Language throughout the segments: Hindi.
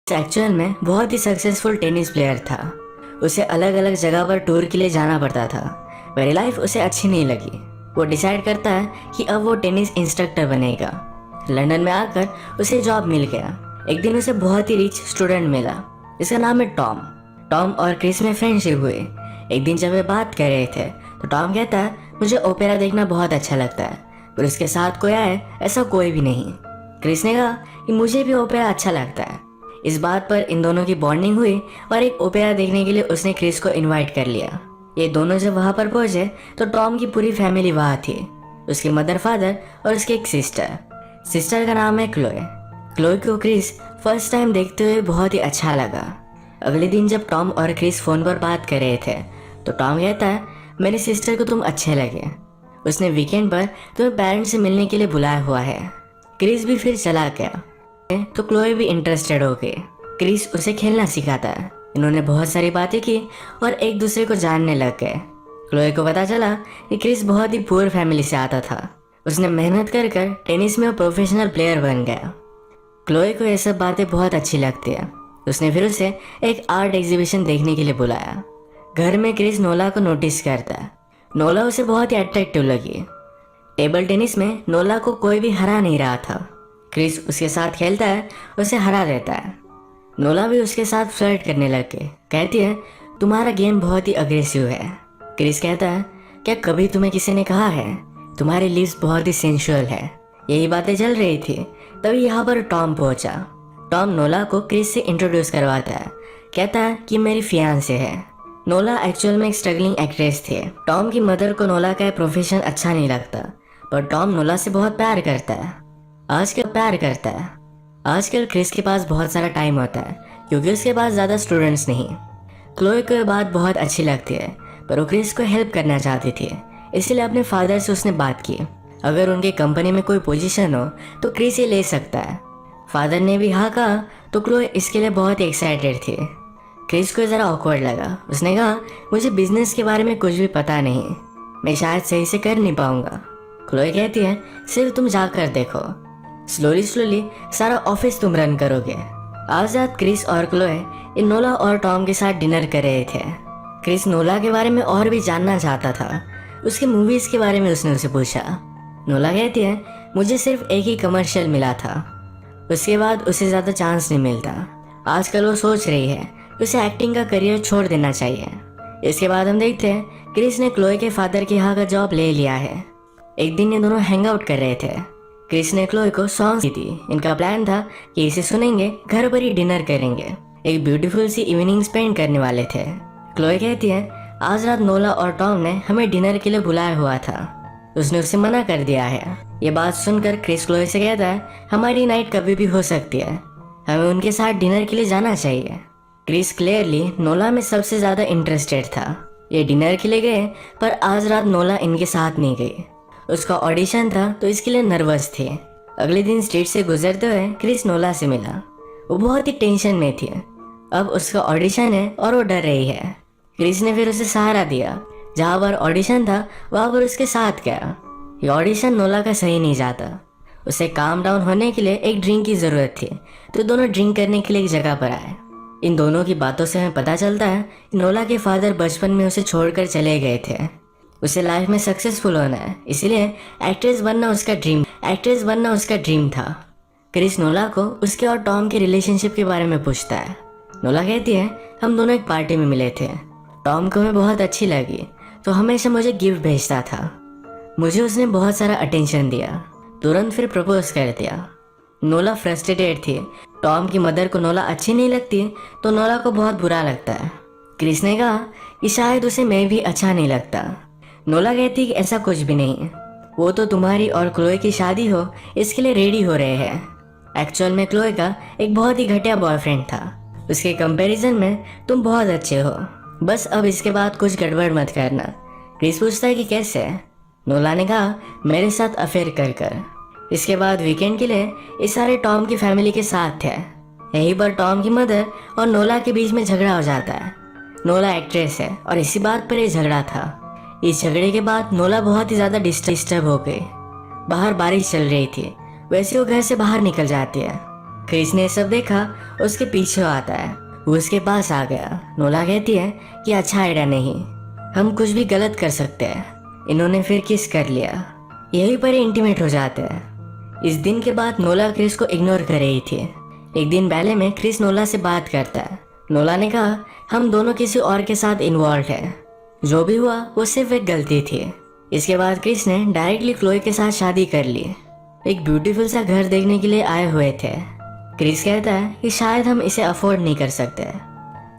एक्चुअल में बहुत ही सक्सेसफुल टेनिस प्लेयर था। उसे अलग अलग जगह पर टूर के लिए जाना पड़ता था। मेरी लाइफ उसे अच्छी नहीं लगी। वो डिसाइड करता है कि अब वो टेनिस इंस्ट्रक्टर बनेगा। लंदन में आकर उसे जॉब मिल गया। एक दिन उसे बहुत ही रिच स्टूडेंट मिला जिसका नाम है टॉम। टॉम और क्रिस में फ्रेंडशिप हुई। एक दिन जब वे बात कर रहे थे तो टॉम कहता है, मुझे ओपेरा देखना बहुत अच्छा लगता है, पर उसके साथ कोई आए ऐसा कोई भी नहीं। क्रिस ने कहा कि मुझे भी ओपेरा अच्छा लगता है। इस बात पर इन दोनों की बॉन्डिंग हुई और एक ओपेरा देखने के लिए उसने क्रिस को इनवाइट कर लिया। ये दोनों जब वहां पर पहुंचे तो टॉम की पूरी फैमिली वहां थी। उसके मदर, फादर और उसकी एक सिस्टर का नाम है क्लोए। क्लोए को क्रिस फर्स्ट टाइम देखते हुए बहुत ही अच्छा लगा। अगले दिन जब टॉम और क्रिस फोन पर बात कर रहे थे तो टॉम कहता है, मेरी सिस्टर को तुम अच्छे लगे, उसने वीकेंड पर तुम्हें पेरेंट्स से मिलने के लिए बुलाया हुआ है। क्रिस भी फिर चला गया तो क्लोए भी इंटरेस्टेड हो गई। क्रिस उसे खेलना सिखाता है। इन्होंने बहुत सारी बातें की और एक दूसरे को जानने लग गए। क्लोए को पता चला कि क्रिस बहुत ही पुअर फैमिली से आता था। उसने मेहनत कर कर टेनिस में प्रोफेशनल प्लेयर बन गया। क्लोए को ये सब बातें बहुत अच्छी लगती है। उसने फिर उसे एक आर्ट एग्जीबिशन देखने के लिए बुलाया। घर में क्रिस नोला को नोटिस करता है। नोला उसे बहुत ही अट्रैक्टिव लगी। टेबल टेनिस में नोला को कोई भी हरा नहीं रहा था। क्रिस उसके साथ खेलता है, उसे हरा देता है। नोला भी उसके साथ फ्लर्ट करने लग गई। कहती है, तुम्हारा गेम बहुत ही अग्रेसिव है। क्रिस कहता है, क्या कभी तुम्हें किसी ने कहा है तुम्हारी लिप्स बहुत ही सेंसुअल है। यही बातें चल रही थी तभी यहाँ पर टॉम पहुंचा। टॉम नोला को क्रिस से इंट्रोड्यूस करवाता है। कहता है कि मेरी फियांसे है। नोला एक्चुअल में एक स्ट्रगलिंग एक्ट्रेस थी। टॉम की मदर को नोला का प्रोफेशन अच्छा नहीं लगता, पर टॉम नोला से बहुत प्यार करता है। आजकल क्रिस के पास बहुत सारा टाइम होता है क्योंकि उसके पास ज़्यादा स्टूडेंट्स नहीं। क्लोए को ये बात बहुत अच्छी लगती है, पर वो क्रिस को हेल्प करना चाहती थी, इसलिए अपने फादर से उसने बात की। अगर उनके कंपनी में कोई पोजीशन हो तो क्रिस ये ले सकता है। फादर ने भी हाँ कहा तो क्लोए इसके लिए बहुत ही एक्साइटेड थी। क्रिस को ज़रा ऑकवर्ड लगा। उसने कहा, मुझे बिजनेस के बारे में कुछ भी पता नहीं, मैं शायद सही से कर नहीं पाऊंगा। क्लोए कहती है, सिर्फ तुम जाकर देखो, स्लोली सारा ऑफिस तुम रन करोगे। आज रात क्रिस और क्लोए इन नोला और टॉम के साथ डिनर कर रहे थे। क्रिस नोला के बारे में और भी जानना चाहता था। उसके मूवीज के बारे में उसने उसे पूछा। नोला कहती है, मुझे सिर्फ एक ही कमर्शियल मिला था, उसके बाद उसे ज़्यादा चांस नहीं मिलता। आजकल वो सोच रही है उसे एक्टिंग का करियर छोड़ देना चाहिए। इसके बाद हम देखते हैं क्रिस ने क्लोए के फादर के यहाँ का जॉब ले लिया है। एक दिन ये दोनों हैंग आउट कर रहे थे। क्रिस ने क्लोए को सॉन्ग दी थी। इनका प्लान था कि इसे सुनेंगे, घर पर ही डिनर करेंगे, एक ब्यूटीफुल सी इवनिंग स्पेंड करने वाले थे। क्लोए कहती है, आज रात नोला और टॉम ने हमें डिनर के लिए बुलाया हुआ था, उसने उसे मना कर दिया है। ये बात सुनकर क्रिस क्लोए से कहता है, हमारी नाइट कभी भी हो सकती है, हमें उनके साथ डिनर के लिए जाना चाहिए। क्रिस क्लियरली नोला में सबसे ज्यादा इंटरेस्टेड था। ये डिनर के लिए गए, पर आज रात नोला इनके साथ नहीं गई। उसका ऑडिशन था तो इसके लिए नर्वस थे। अगले दिन स्ट्रीट से गुजरते हुए क्रिस नोला से मिला। वो बहुत ही टेंशन में थी। अब उसका ऑडिशन है और वो डर रही है। क्रिस ने फिर उसे सहारा दिया। जहाँ पर ऑडिशन था वहाँ पर उसके साथ गया। ये ऑडिशन नोला का सही नहीं जाता। उसे काम डाउन होने के लिए एक ड्रिंक की ज़रूरत थी, तो दोनों ड्रिंक करने के लिए एक जगह पर आए। इन दोनों की बातों से हमें पता चलता है कि नोला के फादर बचपन में उसे छोड़कर चले गए थे। उसे लाइफ में सक्सेसफुल होना है, इसलिए एक्ट्रेस बनना उसका ड्रीम था। क्रिस नोला को उसके और टॉम के रिलेशनशिप के बारे में पूछता है। नोला कहती है, हम दोनों एक पार्टी में मिले थे, टॉम को मैं बहुत अच्छी लगी तो हमेशा मुझे गिफ्ट भेजता था, मुझे उसने बहुत सारा अटेंशन दिया, तुरंत फिर प्रपोज कर दिया। नोला फ्रस्ट्रेटेड थी। टॉम की मदर को नोला अच्छी नहीं लगती तो नोला को बहुत बुरा लगता है। क्रिस ने कहा कि शायद उसे मैं भी अच्छा नहीं लगता। नोला कहती कि ऐसा कुछ भी नहीं, वो तो तुम्हारी और क्लोए की शादी हो इसके लिए रेडी हो रहे हैं। एक्चुअल में क्लोए का एक बहुत ही घटिया बॉयफ्रेंड था, उसके कंपैरिजन में तुम बहुत अच्छे हो, बस अब इसके बाद कुछ गड़बड़ मत करना। क्रिस पूछता है कि कैसे। नोला ने कहा, मेरे साथ अफेयर कर कर। इसके बाद वीकेंड के लिए ये सारे टॉम की फैमिली के साथ थे। यहीं पर टॉम की मदर और नोला के बीच में झगड़ा हो जाता है। नोला एक्ट्रेस है और इसी बात पर यह झगड़ा था। इस झगड़े के बाद नोला बहुत ही ज़्यादा डिस्टर्ब हो गई। बाहर बारिश चल रही थी, वैसे वो घर से बाहर निकल जाती है। क्रिस ने सब देखा, उसके पीछे आता है। वो उसके पास आ गया। नोला कहती है कि अच्छा आइडिया नहीं, हम कुछ भी गलत कर सकते हैं। इन्होंने फिर किस कर लिया, यहीं पर इंटीमेट हो जाते हैं। इस दिन के बाद नोला क्रिस को इग्नोर कर रही थी। एक दिन बैले में क्रिस नोला से बात करता है। नोला ने कहा हम दोनों किसी और के साथ इन्वॉल्व हैं, जो भी हुआ वो सिर्फ एक गलती थी। इसके बाद क्रिस ने डायरेक्टली क्लोए के साथ शादी कर ली। एक ब्यूटीफुल सा घर देखने के लिए आए हुए थे। क्रिस कहता है कि शायद हम इसे अफोर्ड नहीं कर सकते।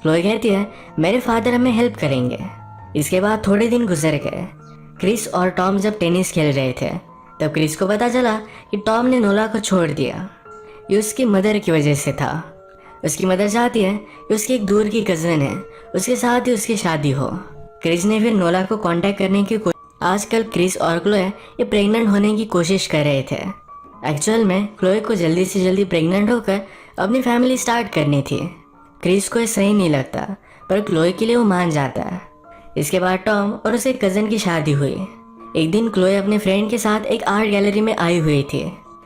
क्लोए कहती है मेरे फादर हमें हेल्प करेंगे। इसके बाद थोड़े दिन गुजर गए। क्रिस और टॉम जब टेनिस खेल रहे थे तब क्रिस को पता चला कि टॉम ने नोला को छोड़ दिया। ये उसकी मदर की वजह से था। उसकी मदर चाहती है कि उसकी एक दूर की कज़न है, उसके साथ ही उसकी शादी हो। क्रिस ने फिर नोला को कांटेक्ट करने की आजकल क्रिस और क्लोए ये प्रेग्नेंट होने की कोशिश कर रहे थे। एक्चुअल में क्लोए को जल्दी से जल्दी प्रेग्नेंट होकर अपनी फैमिली स्टार्ट करनी थी। क्रिस को ये सही नहीं लगता, पर क्लोए के लिए वो मान जाता है। इसके बाद टॉम और उसके कज़न की शादी हुई। एक दिन क्लोए अपने फ्रेंड के साथ एक आर्ट गैलरी में आई हुई थी।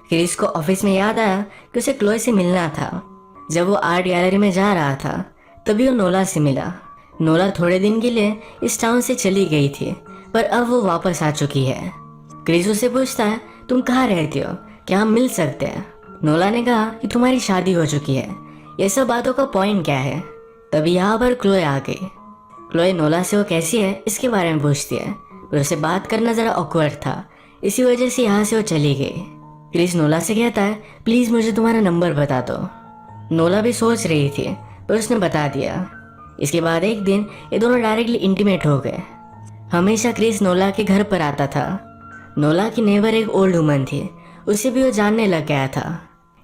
क्रिस को ऑफिस में याद आया कि उसे क्लोए से मिलना था। जब वो आर्ट गैलरी में जा रहा था तभी वो नोला से मिला। नोला थोड़े दिन के लिए इस टाउन से चली गई थी, पर अब वो वापस आ चुकी है। क्रिस उससे पूछता है तुम कहाँ रहती हो, क्या हम मिल सकते हैं? नोला ने कहा कि तुम्हारी शादी हो चुकी है, ये सब बातों का पॉइंट क्या है? तभी यहाँ पर क्लोए आ गई। क्लोए नोला से वो कैसी है इसके बारे में पूछती है, पर उसे बात करना ज़रा ऑकवर्ड था, इसी वजह से यहाँ से वो चली गई। क्रिस नोला से कहता है प्लीज़ मुझे तुम्हारा नंबर बता दो। नोला भी सोच रही थी, पर उसने बता दिया। इसके बाद एक दिन ये दोनों डायरेक्टली इंटीमेट हो गए। हमेशा क्रिस नोला के घर पर आता था। नोला की नेबर एक ओल्ड वुमन थी, उसे भी वो जानने लग गया था।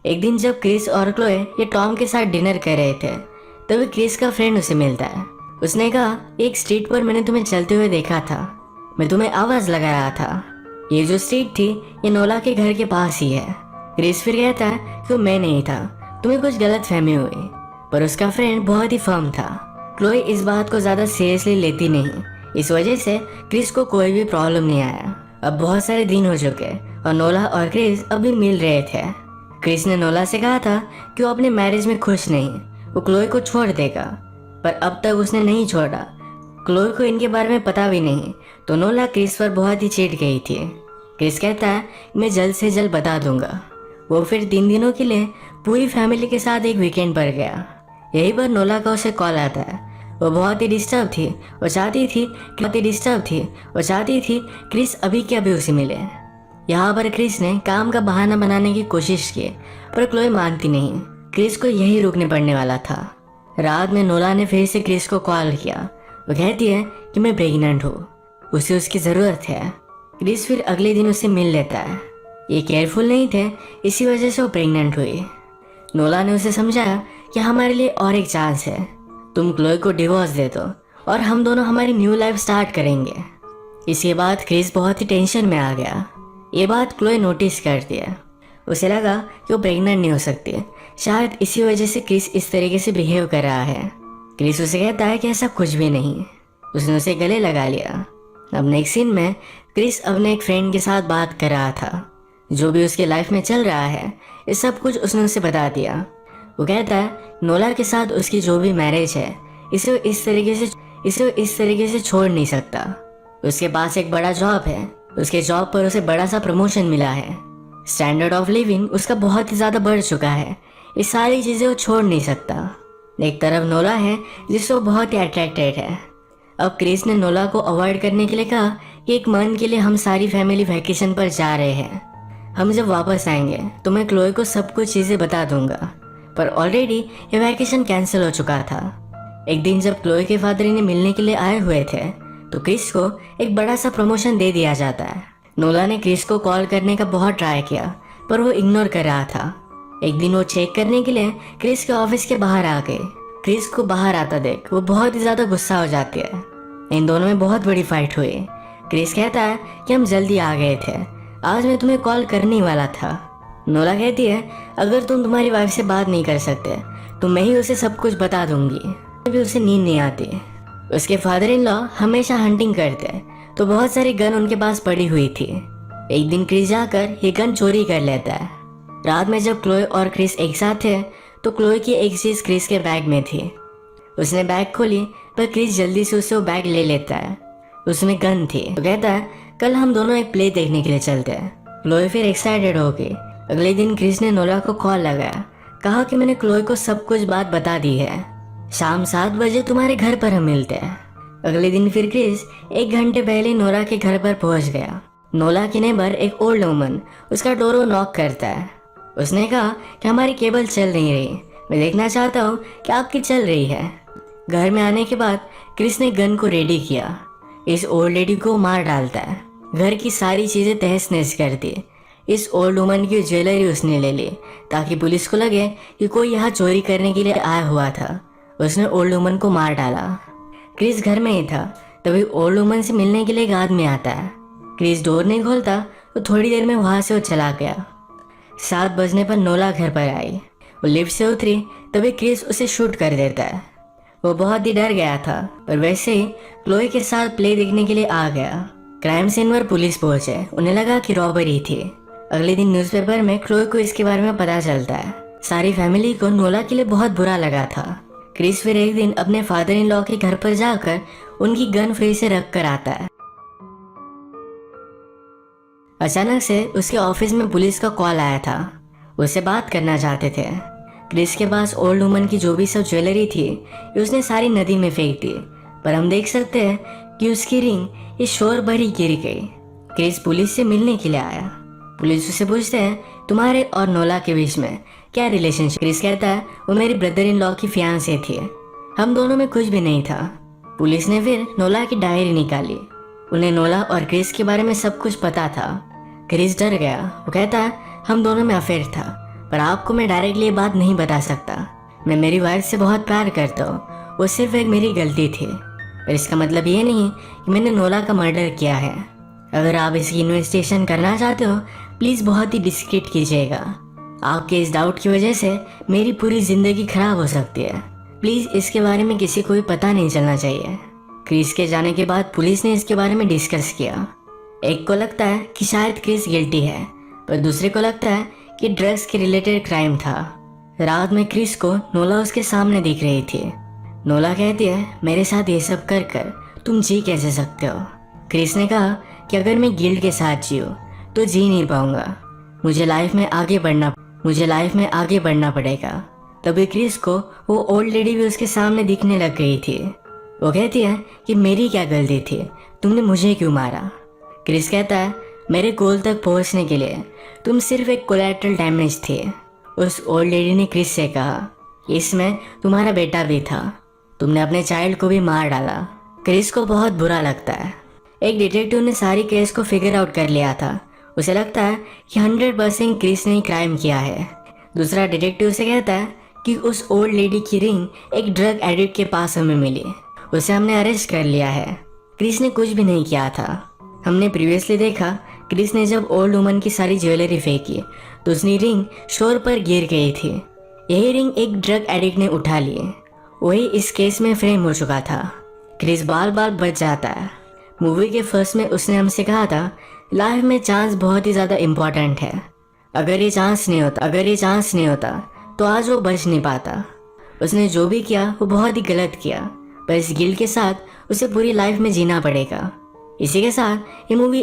एक दिन जब क्रिस और क्लोए ये टॉम के साथ डिनर कर रहे थे तभी क्रिस का फ्रेंड उसे मिलता है। उसने कहा एक स्ट्रीट पर मैंने तुम्हें चलते हुए देखा था, मैं तुम्हें आवाज़ लगा रहा था। ये जो स्ट्रीट थी ये नोला के घर के पास ही है। क्रिस फिर कहता है कि वो मैं नहीं था, तुम्हें कुछ गलत फहमी हुई, पर उसका फ्रेंड बहुत ही फर्म था। क्लोए इस बात को ज़्यादा सीरियसली लेती नहीं, इस वजह से क्रिस को कोई भी प्रॉब्लम नहीं आया। अब बहुत सारे दिन हो चुके और नोला और क्रिस अभी मिल रहे थे। क्रिस ने नोला से कहा था कि वो अपने मैरिज में खुश नहीं, वो क्लोए को छोड़ देगा, पर अब तक उसने नहीं छोड़ा। क्लोए को इनके बारे में पता भी नहीं, तो नोला क्रिस पर बहुत ही चिढ़ गई थी। क्रिस कहता है मैं जल्द से जल्द बता दूंगा। वो फिर 3 दिनों के लिए पूरी फैमिली के साथ एक वीकेंड पर गया। यहीं पर नोला का उसे कॉल आता है। वो बहुत ही डिस्टर्ब थी, वो चाहती थी क्रिस अभी के अभी उसे मिले। यहाँ पर क्रिस ने काम का बहाना बनाने की कोशिश की, पर क्लोए मानती नहीं। क्रिस को यही रुकने पड़ने वाला था। रात में नोला ने फिर से क्रिस को कॉल किया। वो कहती है कि मैं प्रेग्नेंट हूँ, उसे उसकी ज़रूरत है। क्रिस फिर अगले दिन उससे मिल लेता है। ये केयरफुल नहीं थे, इसी वजह से वो प्रेग्नेंट हुई। नोला ने उसे समझाया कि हमारे लिए और एक चांस है, तुम क्लोए को डिवोर्स दे दो और हम दोनों हमारी न्यू लाइफ स्टार्ट करेंगे। इसके बाद क्रिस बहुत ही टेंशन में आ गया। ये बात क्लोए नोटिस करती है। उसे लगा कि वो प्रेग्नेंट नहीं हो सकती, शायद इसी वजह से क्रिस इस तरीके से बिहेव कर रहा है। क्रिस उसे कहता है कि ऐसा कुछ भी नहीं। उसने उसे गले लगा लिया। अब नेक्स्ट सीन में क्रिस अपने एक फ्रेंड के साथ बात कर रहा था। जो भी उसके लाइफ में चल रहा है ये सब कुछ उसने उसे बता दिया। वो कहता है नोला के साथ उसकी जो भी मैरिज है इसे इस तरीके से छोड़ नहीं सकता। उसके पास एक बड़ा जॉब है, उसके जॉब पर उसे बड़ा सा प्रमोशन मिला है, स्टैंडर्ड ऑफ लिविंग उसका बहुत ही ज़्यादा बढ़ चुका है। ये सारी चीज़ें वो छोड़ नहीं सकता। एक तरफ नोला है जिससे वो बहुत ही अट्रैक्टेड है। अब क्रिस ने नोला को अवॉइड करने के लिए कहा कि एक मंथ के लिए हम सारी फैमिली वैकेशन पर जा रहे हैं। हम जब वापस आएंगे तो मैं क्लोए को सब कुछ चीज़ें बता दूंगा, पर ऑलरेडी ये वैकेशन कैंसिल हो चुका था। एक दिन जब क्लोए के फादर इन्हें मिलने के लिए आए हुए थे तो क्रिस को एक बड़ा सा प्रमोशन दे दिया जाता है। नोला ने क्रिस को कॉल करने का बहुत ट्राई किया, पर वो इग्नोर कर रहा था। एक दिन वो चेक करने के लिए क्रिस के ऑफिस के बाहर आ गई। क्रिस को बाहर आता देख वो बहुत ही ज़्यादा गुस्सा हो जाती है। इन दोनों में बहुत बड़ी फाइट हुई। क्रिस कहता है कि हम जल्दी आ गए थे, आज मैं तुम्हें कॉल करने ही वाला था। नोला कहती है अगर तुम तुम्हारी वाइफ से बात नहीं कर सकते तो मैं ही उसे सब कुछ बता दूंगी। अभी उसे नींद नहीं आती। उसके फादर इन लॉ हमेशा हंटिंग करते तो बहुत सारी गन उनके पास पड़ी हुई थी। एक दिन क्रिस जाकर ये गन चोरी कर लेता है। रात में जब क्लोए और क्रिस एक साथ थे तो क्लोए की एक चीज़ क्रिस के बैग में थी। उसने बैग खोली पर क्रिस जल्दी से उससे वो बैग ले लेता है। उसमें गन थी तो कहता है कल हम दोनों एक प्ले देखने के लिए चलते हैं। क्लोए फिर एक्साइटेड हो गई। अगले दिन क्रिस ने नोला को कॉल लगाया, कहा कि मैंने क्लोए को सब कुछ बात बता दी है, शाम 7 बजे तुम्हारे घर पर हम मिलते हैं। अगले दिन फिर क्रिस 1 घंटे पहले नोला के घर पर पहुंच गया। नोला की नेबर एक ओल्ड वुमन उसका डोर नॉक करता है। उसने कहा कि हमारी केबल चल नहीं रही, मैं देखना चाहता हूँ कि आपकी चल रही है। घर में आने के बाद क्रिस ने गन को रेडी किया, इस ओल्ड लेडी को मार डालता है। घर की सारी चीज़ें तहस नहस कर दी। इस ओल्ड वुमन की ज्वेलरी उसने ले ली ताकि पुलिस को लगे कि कोई यहाँ चोरी करने के लिए आया हुआ था। उसने ओल्ड वुमन को मार डाला। क्रिस घर में ही था, तभी ओल्ड वुमन से मिलने के लिए एक आदमी आता है। क्रिस डोर नहीं खोलता तो थोड़ी देर में वहाँ से वो चला गया। 7 बजने पर नोला घर पर आई। वो लिफ्ट से उतरी तभी क्रिस उसे शूट कर देता है। वो बहुत ही डर गया था, पर वैसे ही क्लोए के साथ प्ले देखने के लिए आ गया। क्राइम सीन पर पुलिस पहुंचे, उन्हें लगा कि रॉबरी थी। अगले दिन न्यूज़पेपर में क्लोए को इसके बारे में पता चलता है। सारी फैमिली को नोला के लिए बहुत बुरा लगा था। क्रिस फिर एक दिन अपने फादर इन लॉ के घर पर जाकर उनकी गन फ्री से रख कर आता है। अचानक से उसके ऑफिस में पुलिस का कॉल आया था, उससे बात करना चाहते थे। क्रिस के पास ओल्ड वुमन की जो भी सब ज्वेलरी थी उसने सारी नदी में फेंक दी, पर हम देख सकते हैं कि उसकी रिंग इस शोर भरी गिर गई। क्रिस पुलिस से मिलने के लिए आया। पुलिस उससे पूछते हैं तुम्हारे और नोला के बीच में क्या रिलेशनशिप। क्रिस कहता है वो मेरी ब्रदर इन लॉ की फियांसे थी, हम दोनों में कुछ भी नहीं था। पुलिस ने फिर नोला की डायरी निकाली। उन्हें नोला और क्रिस के बारे में सब कुछ पता था। क्रिस डर गया। वो कहता है हम दोनों में अफेयर था, पर आपको मैं डायरेक्टली ये बात नहीं बता सकता। मैं मेरी वाइफ से बहुत प्यार करता हूँ, वो सिर्फ एक मेरी गलती थी, पर इसका मतलब ये नहीं कि मैंने नोला का मर्डर किया है। अगर आप इसकी इन्वेस्टिगेशन करना चाहते हो प्लीज़ बहुत ही डिस्क्रीट कीजिएगा। आपके इस डाउट की वजह से मेरी पूरी ज़िंदगी खराब हो सकती है। प्लीज़ इसके बारे में किसी को भी पता नहीं चलना चाहिए। क्रिस के जाने के बाद पुलिस ने इसके बारे में डिस्कस किया। एक को लगता है कि शायद क्रिस गिल्टी है, पर दूसरे को लगता है कि ड्रग्स के रिलेटेड क्राइम था। रात में क्रिस को नोला उसके सामने दिख रही थी। नोला कहती है मेरे साथ ये सब कर कर तुम जी कैसे सकते हो। क्रिस ने कहा कि अगर मैं गिल्ट के साथ जीऊँ तो जी नहीं पाऊंगा, मुझे लाइफ में आगे बढ़ना पड़ेगा। तभी क्रिस को वो ओल्ड लेडी भी उसके सामने दिखने लग गई थी। वो कहती है कि मेरी क्या गलती थी, तुमने मुझे क्यों मारा। क्रिस कहता है मेरे गोल तक पहुंचने के लिए तुम सिर्फ एक कोलैटरल डैमेज थे। उस ओल्ड लेडी ने क्रिस से कहा इसमें तुम्हारा बेटा भी था, तुमने अपने चाइल्ड को भी मार डाला। क्रिस को बहुत बुरा लगता है। एक डिटेक्टिव ने सारी केस को फिगर आउट कर लिया था। उसे लगता है कि 100% क्रिस ने क्राइम किया है। दूसरा डिटेक्टिव से कहता है कि उस ओल्ड लेडी की रिंग एक ड्रग एडिक्ट के पास हमें मिली, उसे हमने अरेस्ट कर लिया है। क्रिस ने कुछ भी नहीं किया था। हमने प्रीवियसली देखा क्रिस ने जब ओल्ड वुमन की सारी ज्वेलरी फेंकी तो उसकी रिंग शोर पर गिर गई थी। यही रिंग एक ड्रग एडिक्ट ने उठा ली, वही इस केस में फ्रेम हो चुका था। क्रिस बार बार बच जाता है। मूवी के फर्स्ट में उसने हमसे कहा था लाइफ में चांस बहुत ही ज़्यादा इम्पोर्टेंट है। अगर ये चांस नहीं होता तो आज वो बच नहीं पाता। उसने जो भी किया वो बहुत ही गलत किया, पर इस गिल्ट के साथ उसे पूरी लाइफ में जीना पड़ेगा। इसी के साथ ये मूवी